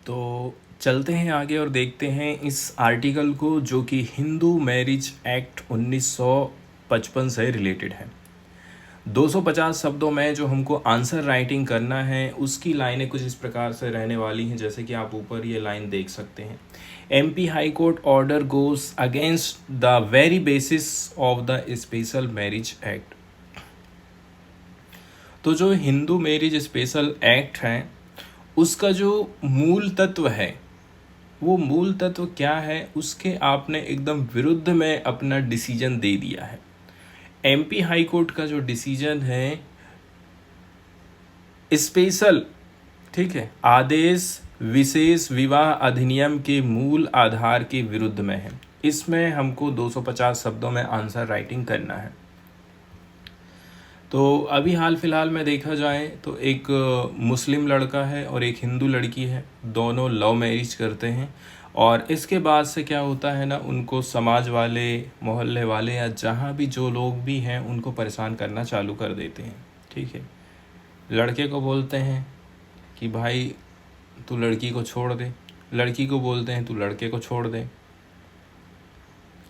तो चलते हैं आगे और देखते हैं इस आर्टिकल को, जो कि हिंदू मैरिज एक्ट 1955 से रिलेटेड है। 250 शब्दों में जो हमको आंसर राइटिंग करना है उसकी लाइनें कुछ इस प्रकार से रहने वाली हैं, जैसे कि आप ऊपर ये लाइन देख सकते हैं। MP high court order goes against the very basis of the special marriage act. तो जो हिंदू मैरिज स्पेशल एक्ट है उसका जो मूल तत्व है, वो मूल तत्व क्या है, उसके आपने एकदम विरुद्ध में अपना डिसीजन दे दिया है। एमपी हाई कोर्ट का जो डिसीजन है स्पेशल, ठीक है, आदेश विशेष विवाह अधिनियम के मूल आधार के विरुद्ध में है। इसमें हमको 250 शब्दों में आंसर राइटिंग करना है। तो अभी हाल फिलहाल में देखा जाए तो एक मुस्लिम लड़का है और एक हिंदू लड़की है, दोनों लव मैरिज करते हैं। और इसके बाद से क्या होता है ना, उनको समाज वाले, मोहल्ले वाले या जहाँ भी जो लोग भी हैं उनको परेशान करना चालू कर देते हैं। ठीक है, लड़के को बोलते हैं कि भाई तू लड़की को छोड़ दे, लड़की को बोलते हैं तू लड़के को छोड़ दे,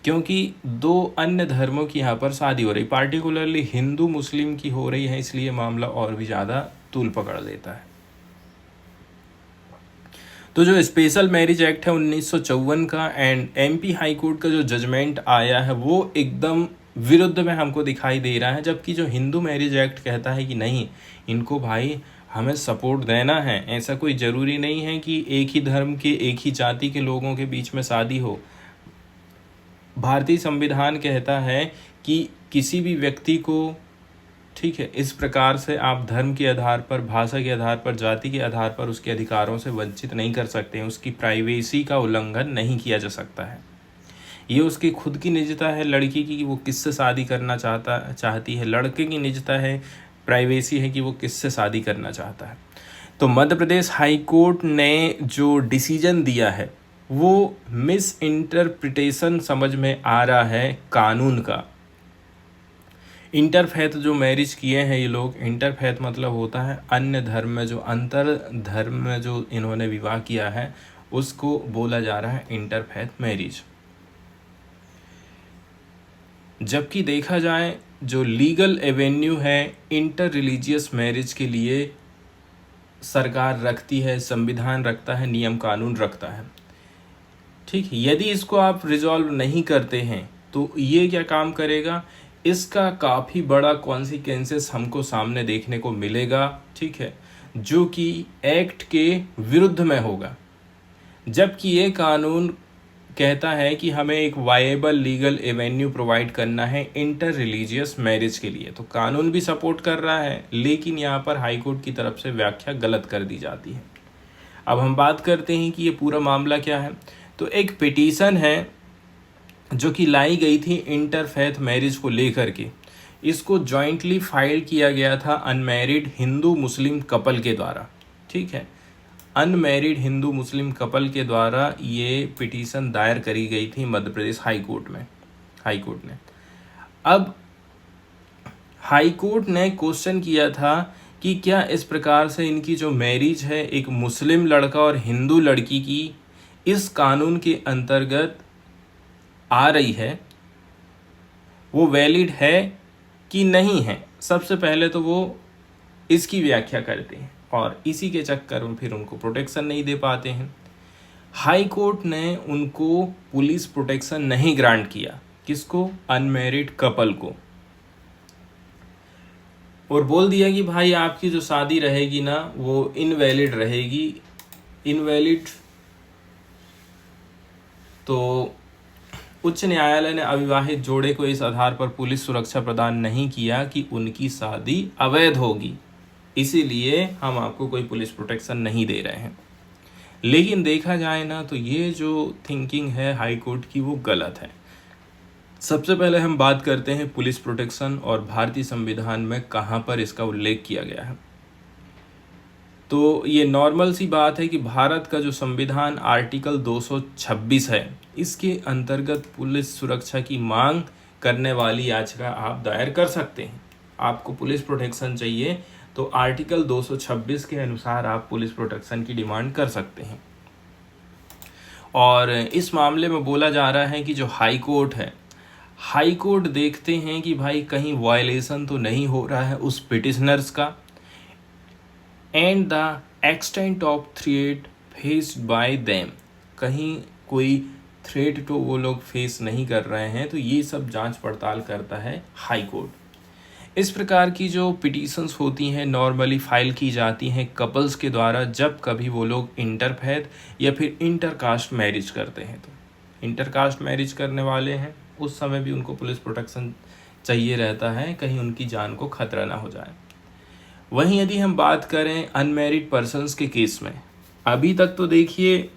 क्योंकि दो अन्य धर्मों की यहाँ पर शादी हो रही, पार्टिकुलरली हिंदू मुस्लिम की हो रही है, इसलिए मामला और भी ज़्यादा तूल पकड़ लेता है। तो जो स्पेशल मैरिज एक्ट है 1954 का एंड एमपी हाई कोर्ट का जो जजमेंट आया है वो एकदम विरुद्ध में हमको दिखाई दे रहा है। जबकि जो हिंदू मैरिज एक्ट कहता है कि नहीं, इनको भाई हमें सपोर्ट देना है, ऐसा कोई ज़रूरी नहीं है कि एक ही धर्म के, एक ही जाति के लोगों के बीच में शादी हो। भारतीय संविधान कहता है कि किसी भी व्यक्ति को, ठीक है, इस प्रकार से आप धर्म के आधार पर, भाषा के आधार पर, जाति के आधार पर उसके अधिकारों से वंचित नहीं कर सकते हैं। उसकी प्राइवेसी का उल्लंघन नहीं किया जा सकता है। ये उसकी खुद की निजता है लड़की की कि वो किससे शादी करना चाहती है, लड़के की निजता है, प्राइवेसी है कि वो किससे शादी करना चाहता है। तो मध्य प्रदेश हाई कोर्ट ने जो डिसीजन दिया है वो मिस इंटरप्रिटेशन समझ में आ रहा है कानून का। इंटरफेथ जो मैरिज किए हैं ये लोग, इंटरफेथ मतलब होता है अन्य धर्म में, जो अंतर धर्म में जो इन्होंने विवाह किया है उसको बोला जा रहा है इंटरफेथ मैरिज। जबकि देखा जाए जो लीगल एवेन्यू है इंटर रिलीजियस मैरिज के लिए सरकार रखती है, संविधान रखता है, नियम कानून रखता है। ठीक, यदि इसको आप रिजॉल्व नहीं करते हैं तो ये क्या काम करेगा, इसका काफ़ी बड़ा कॉन्सिक्वेंसेस हमको सामने देखने को मिलेगा। ठीक है, जो कि एक्ट के विरुद्ध में होगा। जबकि ये कानून कहता है कि हमें एक वायेबल लीगल एवेन्यू प्रोवाइड करना है इंटर रिलीजियस मैरिज के लिए, तो कानून भी सपोर्ट कर रहा है, लेकिन यहाँ पर हाई कोर्ट की तरफ से व्याख्या गलत कर दी जाती है। अब हम बात करते हैं कि ये पूरा मामला क्या है। तो एक पिटीशन है जो कि लाई गई थी इंटरफेथ मैरिज को लेकर के। इसको जॉइंटली फाइल किया गया था अनमैरिड हिंदू मुस्लिम कपल के द्वारा। ठीक है, अनमैरिड हिंदू मुस्लिम कपल के द्वारा ये पिटीशन दायर करी गई थी मध्य प्रदेश हाई कोर्ट ने। अब हाई कोर्ट ने क्वेश्चन किया था कि क्या इस प्रकार से इनकी जो मैरिज है एक मुस्लिम लड़का और हिंदू लड़की की इस कानून के अंतर्गत आ रही है, वो वैलिड है कि नहीं है। सबसे पहले तो वो इसकी व्याख्या करते हैं और इसी के चक्कर में फिर उनको प्रोटेक्शन नहीं दे पाते हैं। हाई कोर्ट ने उनको पुलिस प्रोटेक्शन नहीं ग्रांट किया, किसको, अनमैरिड कपल को, और बोल दिया कि भाई आपकी जो शादी रहेगी ना वो इनवैलिड रहेगी। इनवैलिड तो उच्च न्यायालय ने अविवाहित जोड़े को इस आधार पर पुलिस सुरक्षा प्रदान नहीं किया कि उनकी शादी अवैध होगी, इसीलिए हम आपको कोई पुलिस प्रोटेक्शन नहीं दे रहे हैं। लेकिन देखा जाए ना तो ये जो थिंकिंग है हाई कोर्ट की वो गलत है। सबसे पहले हम बात करते हैं पुलिस प्रोटेक्शन और भारतीय संविधान में कहाँ पर इसका उल्लेख किया गया है। तो ये नॉर्मल सी बात है कि भारत का जो संविधान आर्टिकल 226 है, इसके अंतर्गत पुलिस सुरक्षा की मांग करने वाली याचिका आप दायर कर सकते हैं। आपको पुलिस प्रोटेक्शन चाहिए तो आर्टिकल 226 के अनुसार आप पुलिस प्रोटेक्शन की डिमांड कर सकते हैं। और इस मामले में बोला जा रहा है कि जो हाई कोर्ट है, हाई कोर्ट देखते हैं कि भाई कहीं वायलेशन तो नहीं हो रहा है उस पिटिशनर्स का, and the extent of threat faced by them, कहीं कोई थ्रेट तो वो लोग फेस नहीं कर रहे हैं, तो ये सब जांच पड़ताल करता है हाई कोर्ट। इस प्रकार की जो पिटीशंस होती हैं नॉर्मली फाइल की जाती हैं कपल्स के द्वारा जब कभी वो लोग इंटरफेथ या फिर इंटरकास्ट मैरिज करते हैं। तो इंटरकास्ट मैरिज करने वाले हैं उस समय भी उनको पुलिस प्रोटेक्शन चाहिए रहता है, कहीं उनकी जान को खतरा ना हो जाए। वहीं यदि हम बात करें अनमैरिड पर्सन्स के केस में, अभी तक तो देखिए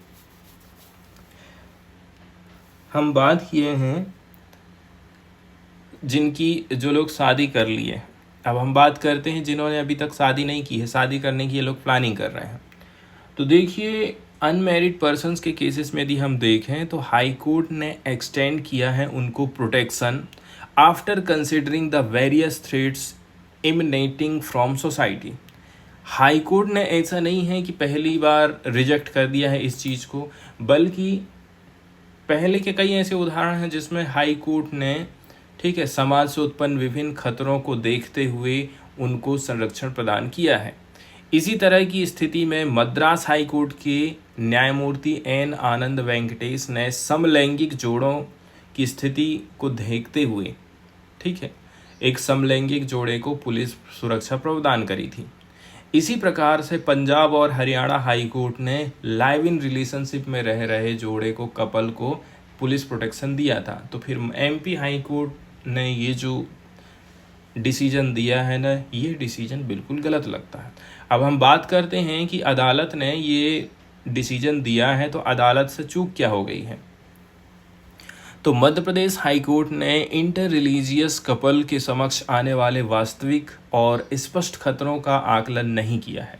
हम बात किए हैं जिनकी जो लोग शादी कर लिए, अब हम बात करते हैं जिन्होंने अभी तक शादी नहीं की है, शादी करने की ये लोग प्लानिंग कर रहे हैं। तो देखिए अनमैरिड पर्सन्स के केसेस में यदि हम देखें तो हाई कोर्ट ने एक्सटेंड किया है उनको protection after considering the various threats emanating from society. High court ने ऐसा नहीं है कि पहली बार रिजेक्ट कर दिया है इस चीज़ को, बल्कि पहले के कई ऐसे उदाहरण हैं जिसमें हाई कोर्ट ने, ठीक है, समाज से उत्पन्न विभिन्न खतरों को देखते हुए उनको संरक्षण प्रदान किया है। इसी तरह की स्थिति में मद्रास हाई कोर्ट के न्यायमूर्ति एन आनंद वेंकटेश ने समलैंगिक जोड़ों की स्थिति को देखते हुए, ठीक है, एक समलैंगिक जोड़े को पुलिस सुरक्षा प्रदान करी थी। इसी प्रकार से पंजाब और हरियाणा हाई कोर्ट ने लाइव इन रिलेशनशिप में रह रहे जोड़े को, कपल को पुलिस प्रोटेक्शन दिया था। तो फिर एमपी हाई कोर्ट ने ये जो डिसीजन दिया है ना, ये डिसीजन बिल्कुल गलत लगता है। अब हम बात करते हैं कि अदालत ने ये डिसीजन दिया है तो अदालत से चूक क्या हो गई है। तो मध्य प्रदेश हाई कोर्ट ने इंटर रिलीजियस कपल के समक्ष आने वाले वास्तविक और स्पष्ट खतरों का आकलन नहीं किया है।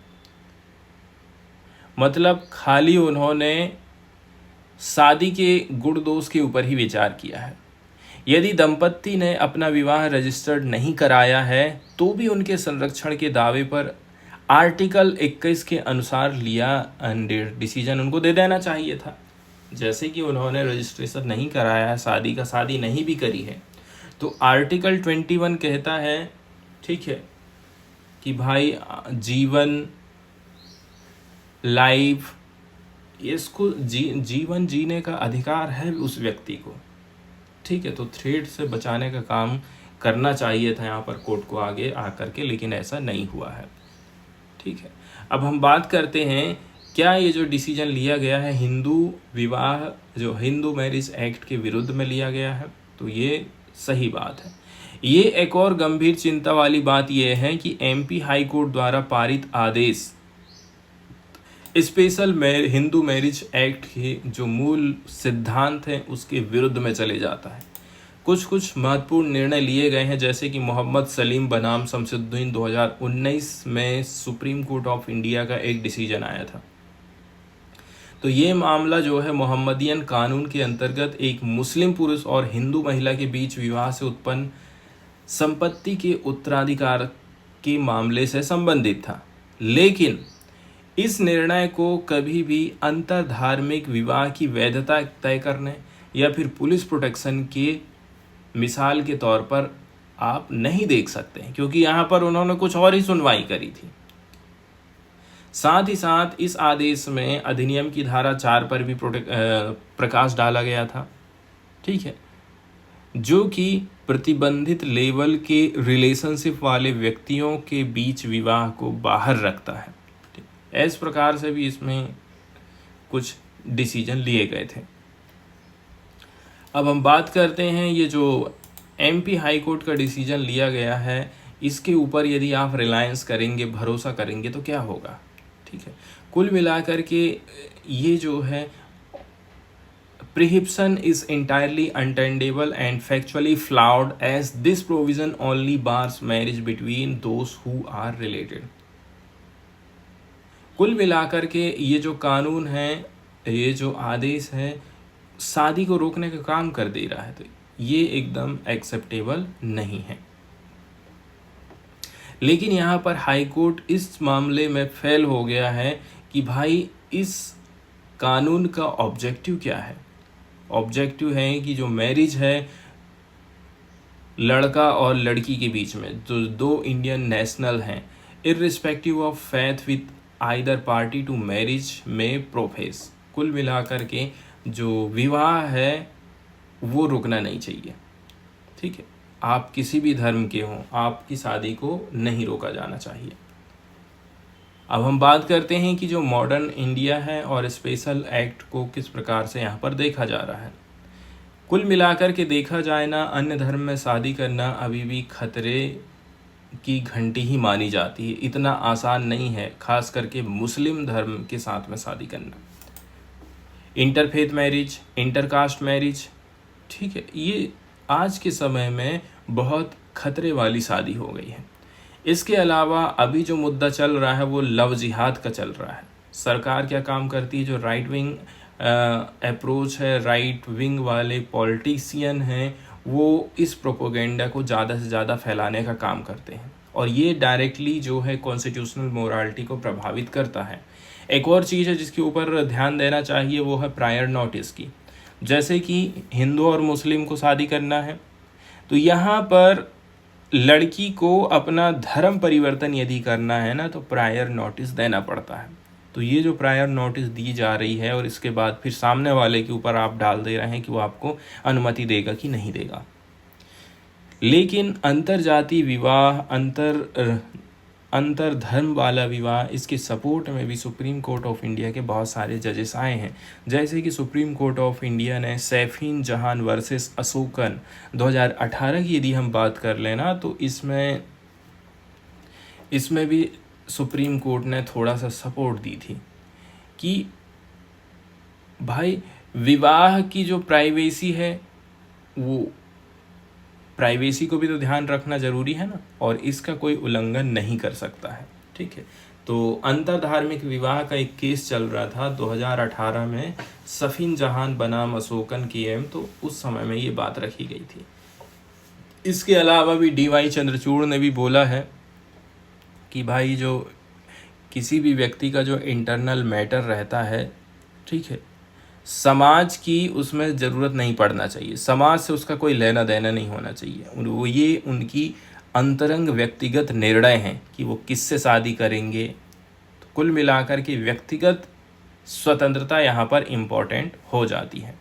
मतलब खाली उन्होंने शादी के गुण दोष के ऊपर ही विचार किया है। यदि दंपत्ति ने अपना विवाह रजिस्टर्ड नहीं कराया है तो भी उनके संरक्षण के दावे पर आर्टिकल 21 के अनुसार लिया डिसीजन उनको दे देना चाहिए था। जैसे कि उन्होंने रजिस्ट्रेशन नहीं कराया है, शादी का शादी नहीं भी करी है, तो आर्टिकल 21 कहता है, ठीक है, कि भाई जीवन, लाइफ, इसको जीवन जीने का अधिकार है उस व्यक्ति को, ठीक है। तो थ्रेट से बचाने का काम करना चाहिए था यहाँ पर कोर्ट को आगे आकर के, लेकिन ऐसा नहीं हुआ है, ठीक है। अब हम बात करते हैं क्या ये जो डिसीजन लिया गया है हिंदू विवाह, जो हिंदू मैरिज एक्ट के विरुद्ध में लिया गया है, तो ये सही बात है। ये एक और गंभीर चिंता वाली बात यह है कि एमपी हाई कोर्ट द्वारा पारित आदेश स्पेशल हिंदू मैरिज एक्ट के जो मूल सिद्धांत हैं उसके विरुद्ध में चले जाता है। कुछ महत्वपूर्ण निर्णय लिए गए हैं, जैसे कि मोहम्मद सलीम बनाम शमसुद्दीन 2019 में सुप्रीम कोर्ट ऑफ इंडिया का एक डिसीजन आया था। तो ये मामला जो है मोहम्मदियन कानून के अंतर्गत एक मुस्लिम पुरुष और हिंदू महिला के बीच विवाह से उत्पन्न संपत्ति के उत्तराधिकार के मामले से संबंधित था, लेकिन इस निर्णय को कभी भी अंतर धार्मिक विवाह की वैधता तय करने या फिर पुलिस प्रोटेक्शन के मिसाल के तौर पर आप नहीं देख सकते हैं, क्योंकि यहाँ पर उन्होंने कुछ और ही सुनवाई करी थी। साथ ही साथ इस आदेश में अधिनियम की धारा 4 पर भी प्रकाश डाला गया था, ठीक है, जो कि प्रतिबंधित लेवल के रिलेशनशिप वाले व्यक्तियों के बीच विवाह को बाहर रखता है। इस प्रकार से भी इसमें कुछ डिसीजन लिए गए थे। अब हम बात करते हैं ये जो एमपी हाई कोर्ट का डिसीजन लिया गया है, इसके ऊपर यदि आप रिलायंस करेंगे, भरोसा करेंगे तो क्या होगा, ठीक है। कुल मिलाकर के ये जो है prohibition is entirely untenable and factually flawed as this provision only bars marriage between those who are related। कुल मिलाकर के ये जो कानून है, ये जो आदेश है, शादी को रोकने का काम कर दे रहा है, तो ये एकदम एक्सेप्टेबल नहीं है। लेकिन यहाँ पर हाई कोर्ट इस मामले में फेल हो गया है कि भाई इस कानून का ऑब्जेक्टिव क्या है? ऑब्जेक्टिव है कि जो मैरिज है लड़का और लड़की के बीच में, जो दो इंडियन नेशनल हैं, irrespective of faith with either party to marriage में प्रोफेस, कुल मिलाकर के जो विवाह है वो रुकना नहीं चाहिए। ठीक है, आप किसी भी धर्म के हों, आपकी शादी को नहीं रोका जाना चाहिए। अब हम बात करते हैं कि जो मॉडर्न इंडिया है और स्पेशल एक्ट को किस प्रकार से यहाँ पर देखा जा रहा है। कुल मिलाकर के देखा जाए ना, अन्य धर्म में शादी करना अभी भी खतरे की घंटी ही मानी जाती है। इतना आसान नहीं है, खास करके मुस्लिम धर्म के साथ में शादी करना। इंटरफेथ मैरिज, इंटरकास्ट मैरिज, ठीक है, ये आज के समय में बहुत खतरे वाली शादी हो गई है। इसके अलावा अभी जो मुद्दा चल रहा है वो लव जिहाद का चल रहा है। सरकार क्या काम करती है, जो राइट विंग अप्रोच है, राइट विंग वाले पॉलिटिशियन हैं, वो इस प्रोपोगेंडा को ज़्यादा से ज़्यादा फैलाने का काम करते हैं और ये डायरेक्टली जो है कॉन्स्टिट्यूशनल मोरालिटी को प्रभावित करता है। एक और चीज़ है जिसके ऊपर ध्यान देना चाहिए, वो है प्रायर नोटिस की। जैसे कि हिंदू और मुस्लिम को शादी करना है तो यहाँ पर लड़की को अपना धर्म परिवर्तन यदि करना है ना, तो प्रायर नोटिस देना पड़ता है। तो ये जो प्रायर नोटिस दी जा रही है और इसके बाद फिर सामने वाले के ऊपर आप डाल दे रहे हैं कि वो आपको अनुमति देगा कि नहीं देगा। लेकिन अंतरजातीय विवाह, अंतर धर्म वाला विवाह, इसके सपोर्ट में भी सुप्रीम कोर्ट ऑफ इंडिया के बहुत सारे जजेस आए हैं। जैसे कि सुप्रीम कोर्ट ऑफ इंडिया ने सैफीन जहान वर्सेस अशोकन 2018 की यदि हम बात कर लेना, तो इसमें भी सुप्रीम कोर्ट ने थोड़ा सा सपोर्ट दी थी कि भाई विवाह की जो प्राइवेसी है, वो प्राइवेसी को भी तो ध्यान रखना ज़रूरी है ना, और इसका कोई उल्लंघन नहीं कर सकता है। ठीक है, तो अंतरधार्मिक विवाह का एक केस चल रहा था 2018 में, सफीन जहान बनाम अशोकन की एम, तो उस समय में ये बात रखी गई थी। इसके अलावा भी DY चंद्रचूड़ ने भी बोला है कि भाई जो किसी भी व्यक्ति का जो इंटरनल मैटर रहता है, ठीक है, समाज की उसमें ज़रूरत नहीं पड़ना चाहिए, समाज से उसका कोई लेना देना नहीं होना चाहिए। वो ये उनकी अंतरंग व्यक्तिगत निर्णय हैं कि वो किससे शादी करेंगे। तो कुल मिलाकर के व्यक्तिगत स्वतंत्रता यहाँ पर इम्पोर्टेंट हो जाती है।